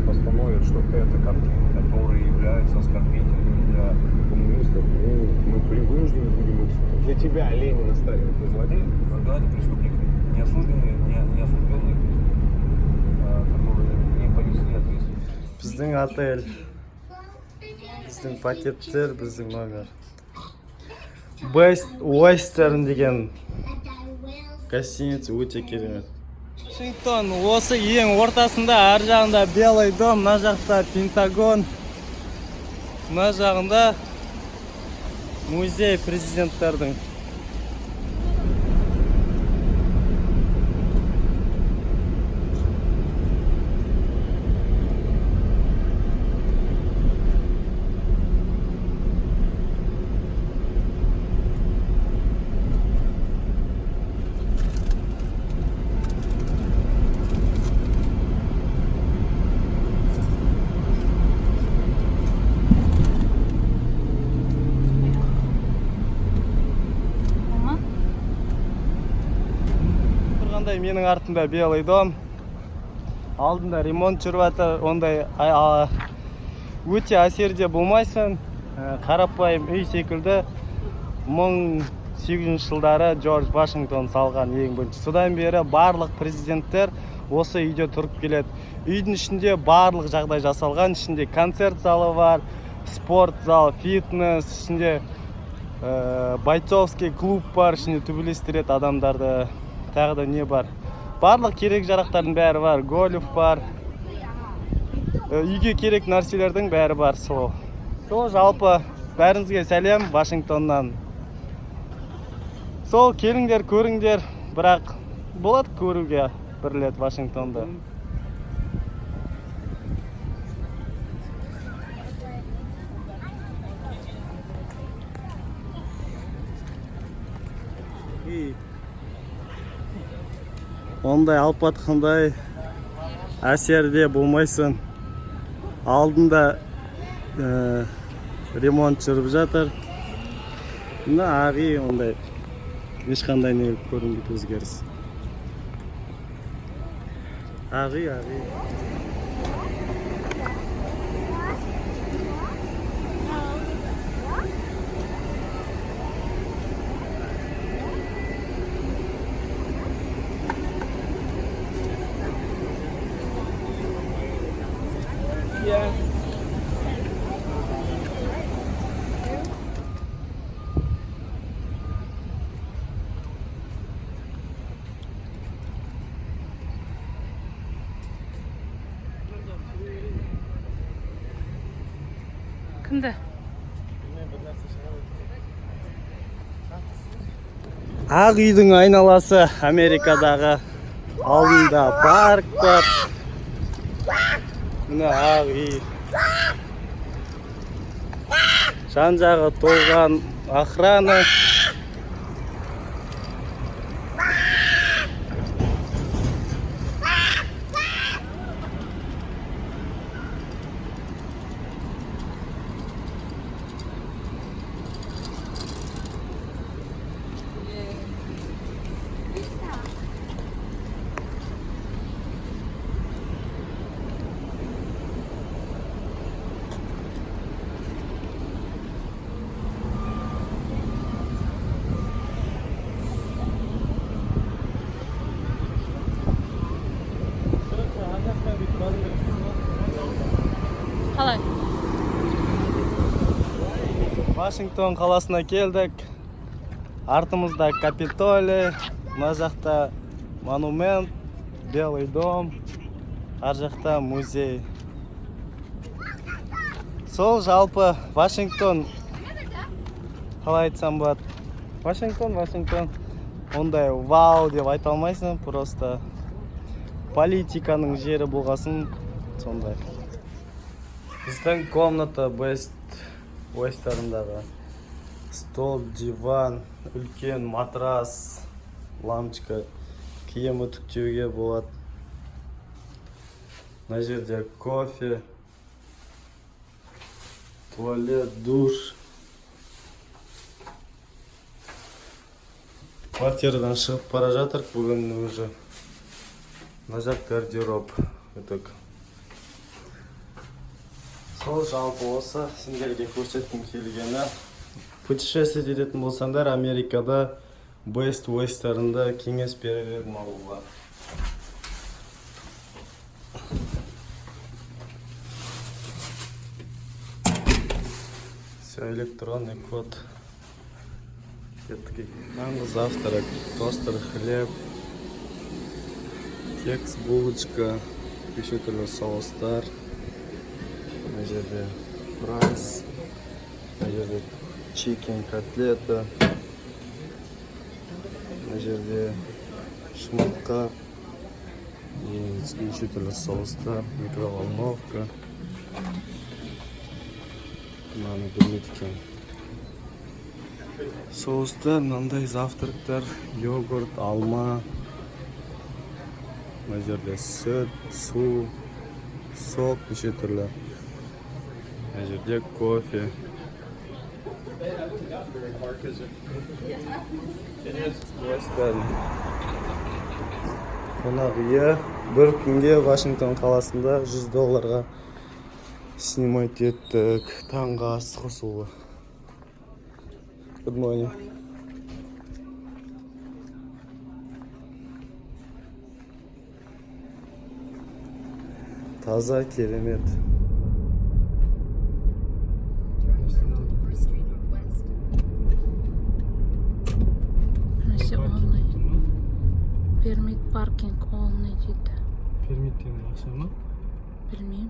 постановят, что это картины, которые являются оскорбительными для коммунистов, ну, мы вынуждены будем их... Для тебя Ленин и Сталин это злодей? Да, они преступники. Неосужденные, неосужденные преступники, которые не понесли ответственность. Біздің отель, біздің пакеттер, біздің номер. Best Western деген гостиница өте керемет. Вашингтон осы ең ортасында, ар жағында Белый дом, мына жақта Пентагон, мына жағында музей президенттердің. Менің артымда Белый дом, алдында ремонт жүріп жатыр, ондай өте әсерде болмайсың, қарапайым үй секілді 1800 жылдары Джордж Вашингтон салған ең бірінші. Содан бері барлық президенттер осы үйде тұрып келеді. Үйдің ішінде барлық жағдай жасалған, ішінде концерт залы бар, спорт зал, фитнес, ішінде бойцовский клуб бар, ішінде төбелестіреді адамдарды. Тағы да не бар? Барлық керек жарақтардың бәрі бар. Гольф бар. Үйге керек нәрселердің бәрі бар. Сол жалпы бәріңізге сәлем Вашингтоннан. Сол келіңдер, көріңдер. Бірақ болады көруге бір рет Вашингтонды. Ондай алып атқандай әсерде болмайсың. Алдында ремонт жүріп жатыр. Мына ағи ондай ешқандай не көрінбейді өзгеріс. Ағи. Кімді? Ақ үйдің айналасы Америкадағы алдында парк бар. Мына ақ үй. Жан жағы толған охрана. Қалай? Вашингтон қаласына келдік. Артымызда Капитолий, мына жақта монумент, Белый дом, ар жақта музей. Сол жалпы Вашингтон, қалай айтсам болады? Вашингтон. Ондай вау деп айта алмайсың, просто политиканың жері болғасын сондай. Біздің комната Best Western'дағы стол, диван, үлкен матрас, лампочка, киім үтіктеуге болады. Мына жерде кофе, туалет, душ. Квартирадан шығып бара жатыр бүгін уже. Мына жақ гардероб. Сол жалпы осы сендерге көрсеткім келгені. Путешествие ететін болсаңдар, Америкада Best Western'да кеңес берер едім алуға. Все, электронный код. Таңғы завтрак, тостер, хлеб, кекс, булочка, еще түрлі соустар. Мына жерде прайс, мына жерде чикен, котлета, мына жерде шмотка, еще түрлі соустар, микроволновка. Мынаны білмейді екен. Соустар, мынандай завтрактар, йогурт, алма. Мына жерде сүт, су, сок, неше түрлі. Мына жерде кофе. Қонақ үйі бір күнге Вашингтон қаласында $100 снимать еттік. Таңғы ас қосулы. Good morning. Таза, керемет. Несі олный. Пермит паркинг олный дейді. Пермиттен ақша ма? Білмеймін.